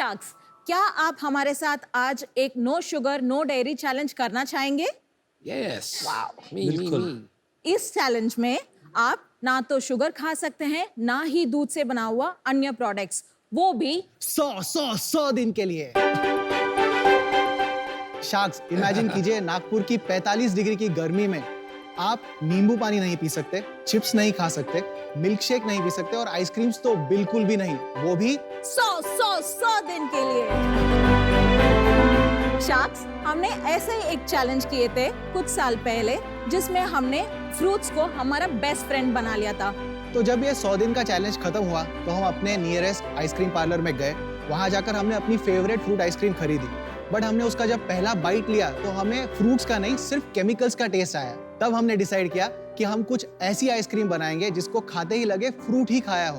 Sharks, क्या आप हमारे साथ आज एक no sugar no dairy challenge करना चाहेंगे? Yes. Wow. Me. इस चैलेंज में आप ना तो शुगर खा सकते हैं, ना ही दूध से बना हुआ अन्य प्रोडक्ट्स, वो भी 100 दिन के लिए। शार्क्स, इमेजिन कीजिए नागपुर की 45 डिग्री की गर्मी में आप नींबू पानी नहीं पी सकते, चिप्स नहीं खा सकते, मिल्क शेक नहीं पी सकते और आइसक्रीम्स तो बिल्कुल भी नहीं, वो भी 100 दिन के लिए। शार्क्स, हमने ऐसे ही एक चैलेंज किए थे कुछ साल पहले, जिसमें हमने फ्रूट्स को हमारा बेस्ट फ्रेंड बना लिया था। तो जब ये 100 दिन का चैलेंज खत्म हुआ तो हम अपने नियरेस्ट आइसक्रीम पार्लर में गए। वहां जाकर हमने अपनी फेवरेट फ्रूट आइसक्रीम खरीदी, बट हमने उसका जब पहला बाइट लिया तो हमें फ्रूट्स का नहीं, सिर्फ केमिकल्स का टेस्ट आया। तब हमने डिसाइड किया कि हम कुछ ऐसी आइसक्रीम बनाएंगे जिसको खाते ही लगे फ्रूट ही खाया हो।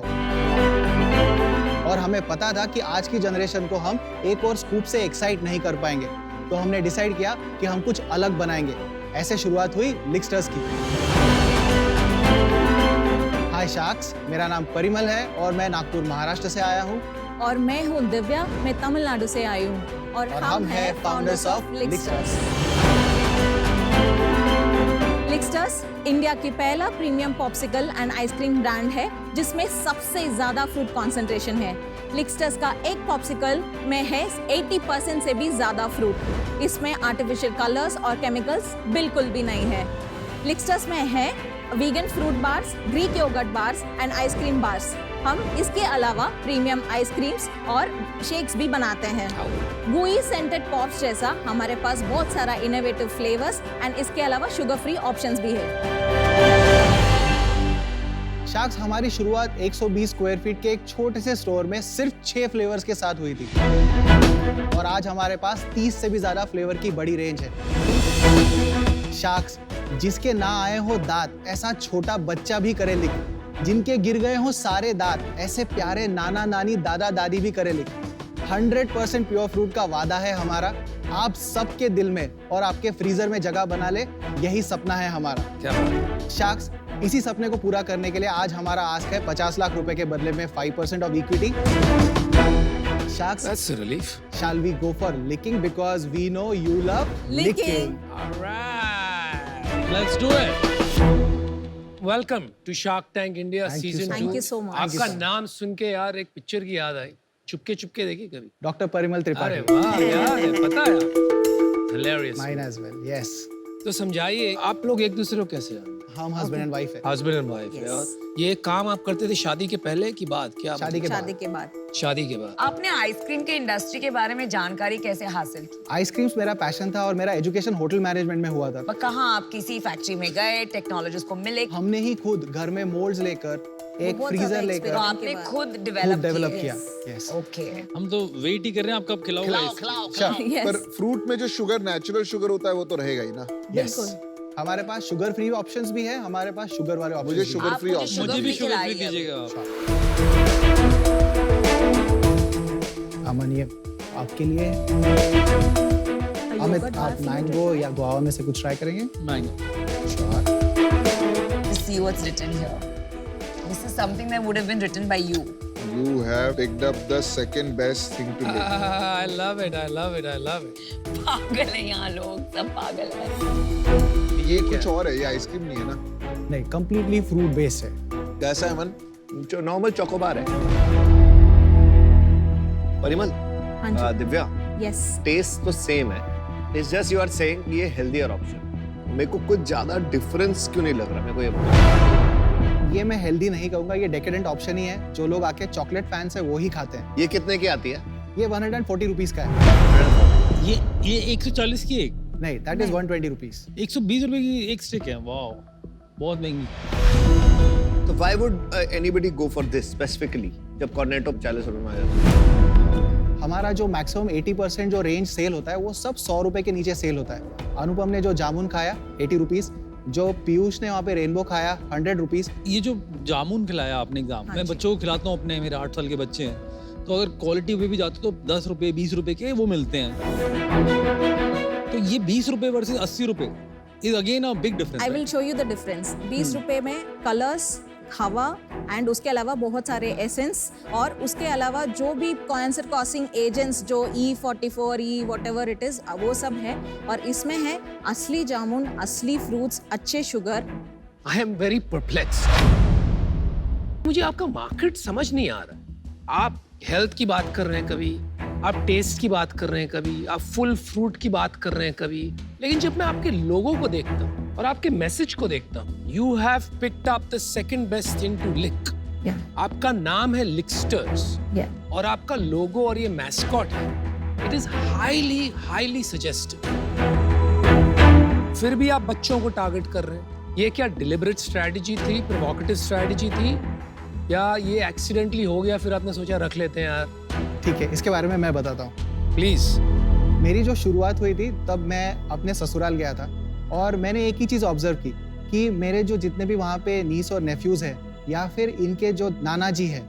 और हमें पता था कि आज की जनरेशन को हम एक और स्कूप से एक्साइट नहीं कर पाएंगे, तो हमने डिसाइड किया कि हम कुछ अलग बनाएंगे। ऐसे शुरुआत हुई लिक्स्टर्स की। हाय शार्क्स, मेरा नाम परिमल है और मैं नागपुर महाराष्ट्र से आया हूँ। और मैं हूँ दिव्या, मैं तमिलनाडु से आई हूँ और हम हैं फाउंडर्स ऑफ लिक्स्टर्स। लिक्स्टर्स इंडिया की पहला premium popsicle and ice cream brand है जिसमें सबसे ज्यादा फ्रूट कॉन्सेंट्रेशन है। लिक्स्टर्स का एक पॉप्सिकल में है 80% से भी ज्यादा फ्रूट। इसमें आर्टिफिशियल कलर्स और केमिकल्स बिल्कुल भी नहीं है। लिक्स्टर्स में है vegan fruit bars, Greek yogurt bars and ice cream bars. हम इसके अलावा प्रीमियम आइसक्रीम्स और शेक्स भी बनाते हैं। गुई सेंटेड पॉप्स जैसा हमारे पास बहुत सारा इनोवेटिव फ्लेवर्स एंड इसके अलावा शुगर फ्री ऑप्शंस भी है। शार्क्स, हमारी शुरुआत 120 स्क्वायर फीट के एक छोटे से स्टोर में सिर्फ 6 फ्लेवर्स के साथ हुई थी और आज हमारे पास 30 से भी ज्यादा फ्लेवर की बड़ी रेंज है। शार्क्स, जिसके ना आए हो दांत ऐसा छोटा बच्चा भी करे लिख, जिनके गिर गए हो सारे दांत ऐसे प्यारे नाना नानी दादा दादी भी करे लिख। 100% प्योर फ्रूट का वादा है हमारा, आप सबके दिल में और आपके फ्रीजर में जगह बना ले, यही सपना है हमारा। क्या बात? शार्क्स, इसी सपने को पूरा करने के लिए आज हमारा आस्क है 50 लाख रुपए के बदले में 5% of equity. Sharks, That's a relief. shall we go for licking because we know you love licking. All right. Let's do it. Welcome to Shark Tank India Thank you Season so 2. Thank you so much. आपका नाम सुन के यार एक picture की याद आई। चुपके चुपके देखी कभी? Doctor Parimal अरे त्रिपाठी। वाह यार, पता है? Hilarious. Mine as well, yes. तो समझाइए, आप लोग एक दूसरे को कैसे जानते हैं? हम हस्बैंड एंड वाइफ है। हस्बैंड एंड वाइफ है। और ये काम आप करते थे शादी के पहले की बाद? क्या शादी के शादी बाद। के बाद। शादी के बाद। आपने आइसक्रीम के इंडस्ट्री के बारे में जानकारी कैसे हासिल की? आइसक्रीम्स मेरा पैशन था और मेरा एजुकेशन होटल मैनेजमेंट में हुआ था। पर कहाँ आप किसी फैक्ट्री में गए, टेक्नोलॉजिस्ट को मिले, हमने ही खुद घर में मोल्ड्स लेकर, एक बहुत फ्रीजर ज्यादा लेकर तो आपने बाद। खुद डेवलप डेवलप किया। किया। Yes. ओके। हम तो वेट ही कर रहे हैं, आप कब खिलाओगे? अच्छा, Yes. पर फ्रूट में जो शुगर, नेचुरल शुगर होता है वो तो रहेगा ही ना। Yes. हमारे पास शुगर फ्री ऑप्शंस भी है, हमारे पास शुगर वाले ऑप्शंस मुझे भी शुगर आप फ्री मुझे ऑप्शन। शुगर मुझे भी फ्री शुगर फ्री खिलाइए। दीजिएगा आप। हैं। अमन, ये आपके लिए। अमित, आप मैंगो या गुआवा में से कुछ ट्राई करेंगे? See what's written here. This is something that would have been written by you. You have picked up the second best thing to live. I love it. I love it. I love it. पागल है यहाँ लोग, सब पागल है। ये कुछ और है, ये आइसक्रीम नहीं है ना। नहीं, कंप्लीटली फ्रूट बेस्ड है। कैसा है मन? जो नॉर्मल चोकोबार है। परिमल, हाँ जी। दिव्या, यस। टेस्ट तो सेम है। It's just you are saying ये हेल्दियर ऑप्शन। मेरे को कुछ ज्यादा डिफरेंस क्यों नहीं लग रहा? मेरे को ये बताओ। ये मैं हेल्दी नहीं कहूंगा, ये डेकेडेंट ऑप्शन ही है। जो लोग आके चॉकलेट फैंस है वो ही खाते हैं। ये कितने की आती है? ये 140 रुपीज का है। ये 140 की एक, नहीं, दैट इज 120 रुपीज। 120 रुपए की एक स्टिक है। वाओ, बहुत महंगी। तो why would anybody go for this specifically जब कॉर्नेटो 40 रुपए में आ जाता है? हमारा जो मैक्सिमम 80% जो रेंज सेल होता है वो सब 100 रुपए के नीचे सेल होता है। अनुपम ने जो जामुन खाया 80 रुपीज, जो पीयूष ने वहाँ पे रेनबो खाया 100 रुपीज। ये जो जामुन खिलाया आपने एग्जाम, मैं बच्चों को खिलाता हूँ अपने, मेरे 8 साल के बच्चे हैं, तो अगर क्वालिटी पे भी जाते तो 10 रुपए 20 रुपए के वो मिलते हैं। तो ये 20 रुपए वर्सेस 80 रुपए is again a big difference. I will show you the difference. 20 रुपए में कलर्स, हवा एंड उसके अलावा बहुत सारे एसेंस और उसके अलावा जो भी कैंसर कॉसिंग एजेंट्स जो E44 व्हाटएवर इट इज वो सब है और इसमें है असली जामुन, असली फ्रूट्स, अच्छे sugar. I am very perplexed. मुझे आपका मार्केट समझ नहीं आ रहा। आप हेल्थ की बात कर रहे हैं कभी, आप टेस्ट की बात कर रहे हैं कभी, आप फुल फ्रूट की बात कर रहे हैं कभी, लेकिन जब मैं आपके लोगों को देखता हूँ और आपके मैसेज को देखता हूँ, you have picked up the second best thing to lick. आपका नाम है लिकस्टर्स और आपका लोगो और ये मैस्कॉट है, it is highly highly suggestive. फिर भी आप बच्चों को टारगेट कर रहे हैं। ये क्या डिलिबरेट स्ट्रेटजी थी, प्रोवोकेटिव स्ट्रेटजी थी, या ये एक्सीडेंटली हो गया फिर आपने सोचा रख लेते हैं यार? ठीक है, इसके बारे में मैं बताता हूँ। प्लीज। मेरी जो शुरुआत हुई थी तब मैं अपने ससुराल गया था और मैंने एक ही चीज़ ऑब्जर्व की कि मेरे जो जितने भी वहाँ पे नीस और नेफ्यूज़ हैं या फिर इनके जो नाना जी हैं,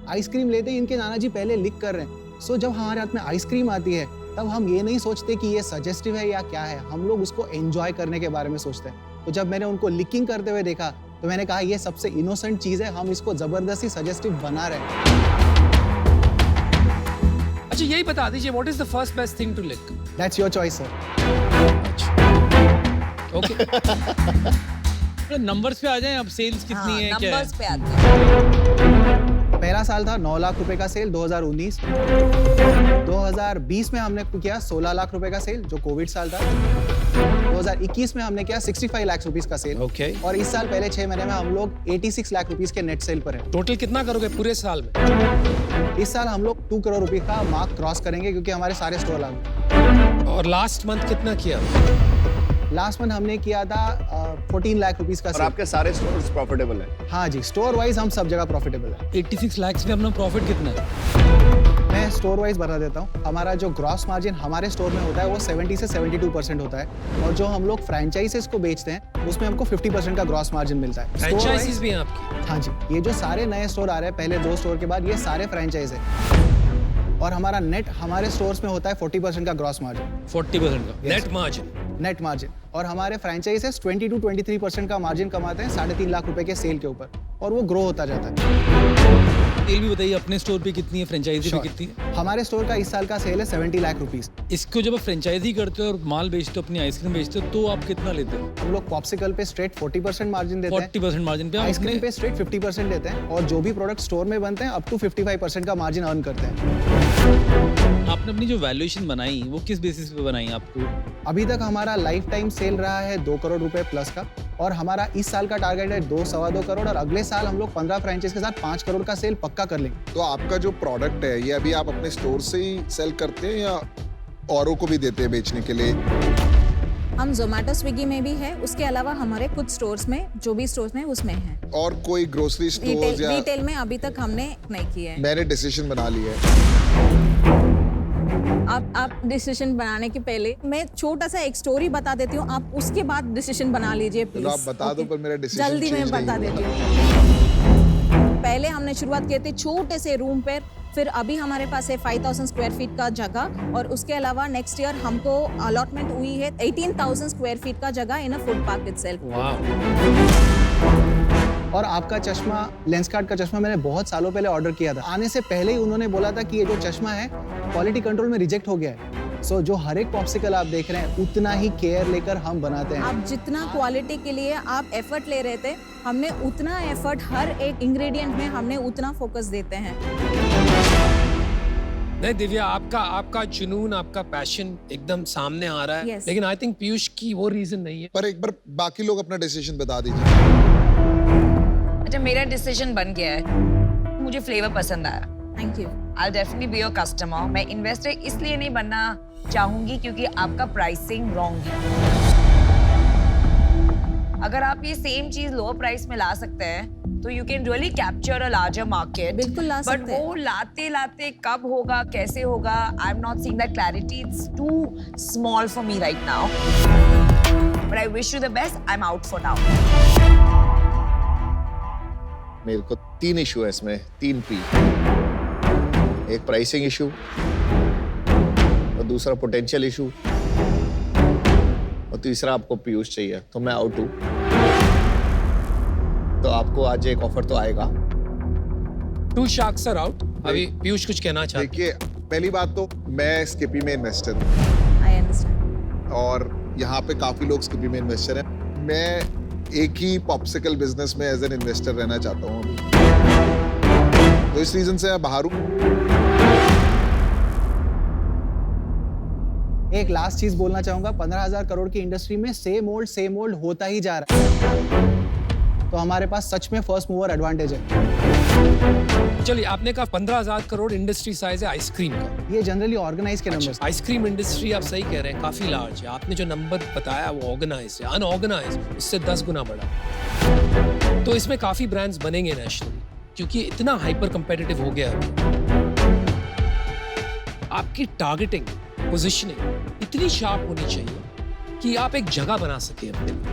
आइसक्रीम लेते ही इनके नाना जी पहले लिक कर रहे हैं। सो जब हमारे हाथ में आइसक्रीम आती है तब हम ये नहीं सोचते कि ये सजेस्टिव है या क्या है, हम लोग उसको एंजॉय करने के बारे में सोचते हैं। तो जब मैंने उनको लिकिंग करते हुए देखा तो मैंने कहा ये सबसे इनोसेंट चीज़ है, हम इसको ज़बरदस्ती सजेस्टिव बना रहे हैं। अच्छा यही बता दीजिए, what is the first best thing to lick? That's your choice sir. Okay. Numbers पे आ जाएं, अब सेल्स कितनी है, क्या है? नंबर्स पे आते हैं। पहला साल था 9 लाख रुपए का सेल 2019। 2020 में हमने किया 16 लाख रुपए का सेल जो कोविड साल था। 2021 में हमने किया 65 लाख रुपीस का सेल। ओके। और इस साल पहले 6 महीने में हम लोग 86 लाख रुपीस के नेट सेल पर है। टोटल कितना करोगे पूरे साल में? इस साल हम लोग 2 करोड़ रुपए का मार्क क्रॉस करेंगे क्योंकि हमारे सारे स्टोर लागू। और लास्ट मंथ कितना किया? लास्ट मंथ हमने किया था 14 लाख रुपीस का और सेल। आपके सारे स्टोर्स प्रॉफिटेबल है? हाँ जी, स्टोर वाइज हम सब जगह प्रॉफिटेबल है। 86 लाख में अपना प्रॉफिट कितना है? मैं स्टोर वाइज बता देता हूँ। हमारा जो ग्रॉस मार्जिन हमारे स्टोर में होता है वो 70 से 72% होता है और जो हम लोग फ्रेंचाइजीज को बेचते हैं उसमें हमको 50% का ग्रॉस मार्जिन मिलता है। फ्रेंचाइजीज भी हैं आपकी? हाँ जी, ये जो सारे नए स्टोर आ रहे हैं पहले 2 स्टोर के बाद ये सारे फ्रेंचाइज है और हमारा नेट हमारे स्टोर्स में होता है 40% का ग्रॉस मार्जिन। 40% का नेट मार्जिन? Net margin. और हमारे फ्रेंचाइजेस 20 to 23% का मार्जिन कमाते हैं 3.5 लाख रुपए के सेल के ऊपर और वो ग्रो होता जाता है। सेल भी बताइए, अपने स्टोर पे कितनी है, फ्रेंचाइजी पे कितनी है? हमारे स्टोर का इस साल का सेल है 70 लाख रुपीस। इसको जब आप फ्रेंचाइजी करते हो और माल बेचते हो, अपनी आइसक्रीम बेचते हो, तो आप कितना लेते हो? हम लोग पॉप्सिकल पे स्ट्रेट 40% मार्जिन देते हैं। 40% मार्जिन पे। आइसक्रीम पे स्ट्रेट 50% देते हैं और जो भी प्रोडक्ट स्टोर में बनते हैं अप टू 55% का मार्जिन अर्न करते हैं। आपने अपनी जो वैल्यूएशन बनाई वो किस बेसिस पे बनाई आपको? अभी तक हमारा लाइफ टाइम सेल रहा है 2 करोड़ रुपए प्लस का और हमारा इस साल का टारगेट है 2-2.25 करोड़ और अगले साल हम लोग 15 फ्रेंचाइज के साथ 5 करोड़ का सेल पक्का कर लेंगे। तो आपका जो प्रोडक्ट है ये अभी आप अपने स्टोर से ही सेल करते हैं या औरों को भी देते हैं बेचने के लिए? हम जोमेटो स्विगी में भी है, उसके अलावा हमारे कुछ स्टोर्स में जो भी स्टोर्स में उसमें है। और कोई ग्रोसरी स्टोर या? रिटेल में अभी तक हमने नहीं किया है। मैंने डिसीजन बना लिया है। आप डिसीजन बनाने के पहले मैं छोटा सा एक स्टोरी बता देती हूँ, आप उसके बाद डिसीजन बना लीजिए प्लीज। आप बता दो पर मेरा डिसीजन जल्दी मैं बता देती हूँ। पहले हमने शुरुआत की थी छोटे से रूम पर, फिर अभी हमारे पास है 5000 स्क्वायर फीट का जगह और उसके अलावा नेक्स्ट ईयर हमको अलॉटमेंट हुई है 18,000 स्क्वायर फीट का जगह इन अ फूड पार्क इटसेल्फ। और आपका चश्मा, लेंसकार्ट का चश्मा मैंने बहुत सालों पहले ऑर्डर किया था। आने से पहले ही उन्होंने बोला था कि ये जो चश्मा है क्वालिटी कंट्रोल में रिजेक्ट हो गया है। सो जो हर एक पॉप्सिकल आप देख रहे हैं उतना ही केयर लेकर हम बनाते हैं। आप जितना क्वालिटी के लिए आप एफर्ट ले रहे थे, हमने उतना एफर्ट हर एक इंग्रेडिएंट में हमने उतना फोकस देते हैं। नहीं दिव्या, आपका जुनून, आपका पैशन एकदम सामने आ रहा है। Yes. लेकिन आई थिंक पीयूष की वो रीजन नहीं है। पर एक बार बाकी लोग अपना डिसीजन बता दीजिए। अच्छा मेरा डिसीजन बन गया है, मुझे फ्लेवर पसंद आया। Thank you. I'll definitely be your customer. मैं इन्वेस्टर इसलिए नहीं बनना चाहूंगी क्योंकि आपका प्राइसिंग रॉन्ग है। अगर आप ये सेम चीज लोअर प्राइस में ला सकते हैं तो you can really capture a larger market. बिल्कुल ला बट सकते हैं। वो लाते लाते कब होगा, कैसे होगा, I am not seeing that clarity. It's too small for me right now, but I wish you the best. I am out for now. मेरे को 3 इशू है इसमें, 3 P। एक प्राइसिंग इशू और दूसरा पोटेंशियल इशू और तीसरा आपको पीयूष चाहिए, तो मैं आउट हूँ। तो आपको आज एक ऑफर तो आएगा। 2 sharks are out. अभी पीयूष कुछ कहना चाहते देखिए, पहली बात तो मैं स्किपी में इन्वेस्टर हूँ आई अंडरस्टैंड। और यहाँ पे काफी लोग स्किपी में इन्वेस्टर हैं। मैं एक ही पॉप्सिकल बिजनेस में एज एन इन्वेस्टर रहना चाहता हूँ अभी, तो इस रीजन से मैं बाहर हूँ। एक लास्ट चीज बोलना चाहूंगा, 15,000 करोड़ की इंडस्ट्री में सेम ओल्ड होता ही जा रहा है, तो हमारे पास सच में फर्स्ट मूवर एडवांटेज है। हैं। चलिए, आपने कहा 15,000 करोड़ इंडस्ट्री साइज है आइसक्रीम का। ये जनरली ऑर्गेनाइज के नंबर्स। आइसक्रीम इंडस्ट्री आप सही कह रहे हैं, काफी लार्ज है। आपने जो नंबर बताया वो ऑर्गेनाइज है, अनऑर्गेनाइज उससे 10 गुना बड़ा। तो इसमें काफी ब्रांड्स बनेंगे नेशनली, क्योंकि इतना हाइपर कंपेटिटिव हो गया है। आपकी टारगेटिंग, पोजीशनिंग इतनी शार्प होनी चाहिए कि आप एक जगह बना सके अपने लिए।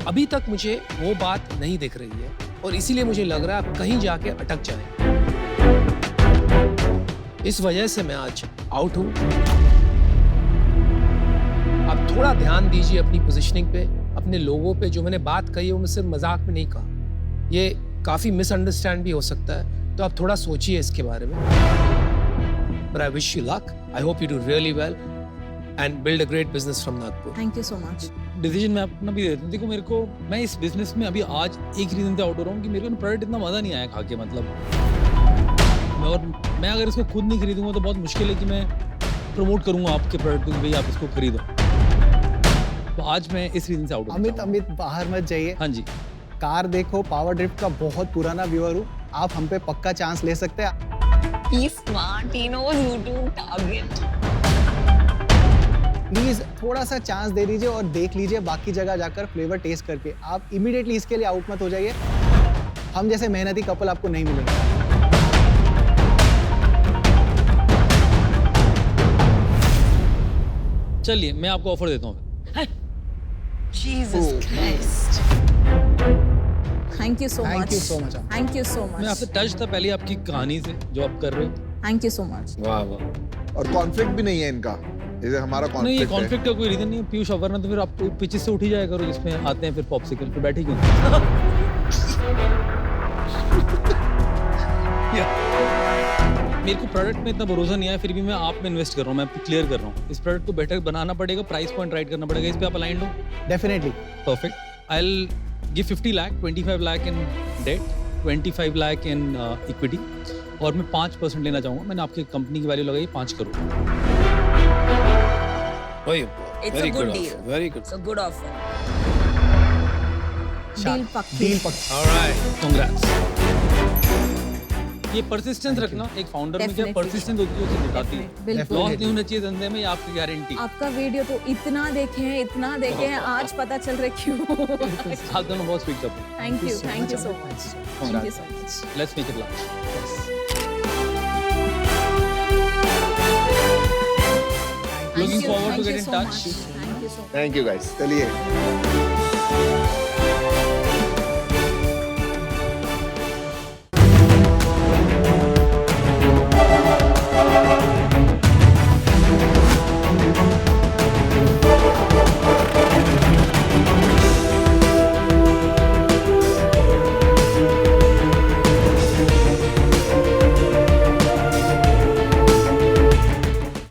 अभी तक मुझे वो बात नहीं दिख रही है और इसीलिए मुझे लग रहा है आप कहीं जाके अटक जाएं। इस वजह से मैं आज आउट हूं। आप थोड़ा ध्यान दीजिए अपनी पोजीशनिंग पे, अपने लोगों पे। जो मैंने बात कही है वो मैं सिर्फ मजाक में नहीं कहा, ये काफी मिसअंडरस्टैंड भी हो सकता है, तो आप थोड़ा सोचिए इसके बारे में। But I wish you luck. I hope you do really well and build a great business from Nagpur. Thank you so much. Decision मैं अपना भी देता हूँ। देखो मेरे को, मैं इस बिजनेस में अभी आज एक रीजन से आउट हो रहा हूँ कि मेरे को प्रोडक्ट इतना मजा नहीं आया खा के। मतलब मैं अगर इसको खुद नहीं खरीदूंगा तो बहुत मुश्किल है कि मैं प्रमोट करूंगा आपके प्रोडक्ट को कि भाई आप इसको खरीदो। तो आज मैं इस रीजन से आउट हूँ। अमित बाहर मत जाइए। हाँ जी, कार देखो, पावर ड्रिफ्ट का बहुत पुराना व्यूअर हूँ, आप हम पे पक्का चांस ले सकते हैं। He's smart. He knows who to target. Please थोड़ा सा चांस दे दीजिए और देख लीजिए बाकी जगह जाकर फ्लेवर टेस्ट करके। आप इमीडिएटली इसके लिए आउट मत हो जाइए। हम जैसे मेहनती कपल आपको नहीं मिलेंगे। चलिए मैं आपको ऑफर देता हूँ। Jesus Christ. Thank you so much. Thank you so much. Thank you so मैं आपसे मच। टच था पहले आपकी कहानी से जो आप कर रहे हो। Thank you so much. वाह वाह। और कॉन्फ्लिक्ट भी नहीं है इनका, जैसे हमारा नहीं, ये कॉन्फ्लिक्ट है। कॉन्फ्लिक्ट का कोई रीजन नहीं है पीयूष। वरना तो फिर आप पिचेस से उठ ही जाया करो जिसमें आते हैं फिर पॉप्सिकल, फिर बैठे क्यों? मेरे को प्रोडक्ट में इतना भरोसा नहीं है, फिर भी मैं आप में इन्वेस्ट कर रहा हूँ। मैं आपको क्लियर कर रहा हूँ, इस प्रोडक्ट को बेटर बनाना पड़ेगा, प्राइस पॉइंट राइट करना पड़ेगा। इस पे आप अलाइंड हो? Definitely. Perfect. I will give 50 lakh, 25 lakh in debt, 25 lakh in equity, और मैं 5% लेना चाहूँगा। मैंने आपकी कंपनी की वैल्यू लगाई 5 crore. It's a good deal. Very good. It's a good offer. Deal पक्की। डील पक्का। All right. Congrats. ये परसिस्टेंस रखना एक फाउंडर में, क्या Definitely. परसिस्टेंस होती है उसे दिखाती है। बिल्कुल। लॉस नहीं होना चाहिए धंधे में, ये आपकी गारंटी। आपका वीडियो तो इतना देखे हैं, आज पता चल रहा है क्यों। आप दोनों बहुत स्पीड करते हैं। Thank you so much. Thank you so much. Let's make it last. Looking forward to get in touch. Thank you so much. Thank you guys. चलिए।